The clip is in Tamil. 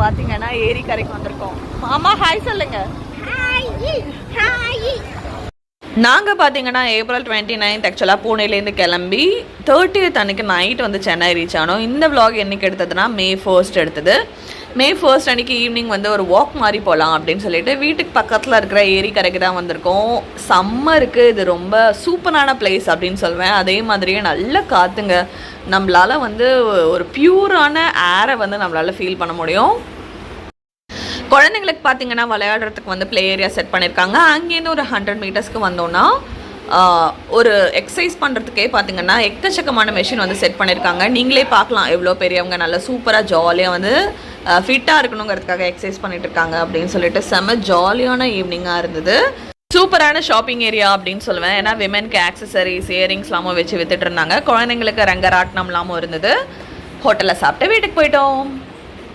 பார்த்தீங்கன்னா ஏரி கரைக்கு வந்திருக்கோம். மாமா ஹாய் சொல்லுங்க. நாங்கள் பார்த்தீங்கன்னா April 29 ஆக்சுவலாக பூனேலேருந்து கிளம்பி 30th அன்றைக்கி நைட் வந்து சென்னை ரீச் ஆனோம். இந்த விலாக் என்றைக்கு எடுத்ததுன்னா May 1 எடுத்தது. May 1 அன்றைக்கி ஈவினிங் வந்து ஒரு வாக் மாதிரி போகலாம் அப்படின்னு சொல்லிட்டு வீட்டுக்கு பக்கத்தில் இருக்கிற ஏரி கரைக்கு தான் வந்திருக்கோம். சம்மருக்கு இது ரொம்ப சூப்பரான பிளேஸ் அப்படின்னு சொல்வேன். அதே மாதிரியே நல்ல காற்றுங்க. நம்மளால் வந்து ஒரு பியூரான ஏரை வந்து நம்மளால் ஃபீல் பண்ண முடியும். குழந்தைங்களுக்கு பார்த்தீங்கன்னா விளையாடுறதுக்கு வந்து ப்ளே ஏரியா செட் பண்ணியிருக்காங்க. அங்கேருந்து ஒரு 100 மீட்டர்ஸ்க்கு வந்தோன்னா ஒரு எக்ஸசைஸ் பண்ணுறதுக்கே பார்த்தீங்கன்னா எக்கச்சக்கமான மெஷின் வந்து செட் பண்ணியிருக்காங்க. நீங்களே பார்க்கலாம் எவ்வளோ பெரியவங்க நல்லா சூப்பராக ஜாலியாக வந்து ஃபிட்டாக இருக்கணுங்கிறதுக்காக எக்ஸசைஸ் பண்ணிட்டு இருக்காங்க அப்படின்னு சொல்லிட்டு செம்ம ஜாலியான ஈவினிங்காக இருந்தது. சூப்பரான ஷாப்பிங் ஏரியா அப்படின்னு சொல்லுவேன். ஏன்னா விமென்க்கு ஆக்சசரிஸ் இயரிங்ஸ்லாமும் வச்சு வித்துட்டு இருந்தாங்க. குழந்தைங்களுக்கு ரங்கராட்னம்லாமும் இருந்தது. ஹோட்டலில் சாப்பிட்டு வீட்டுக்கு போயிட்டோம்.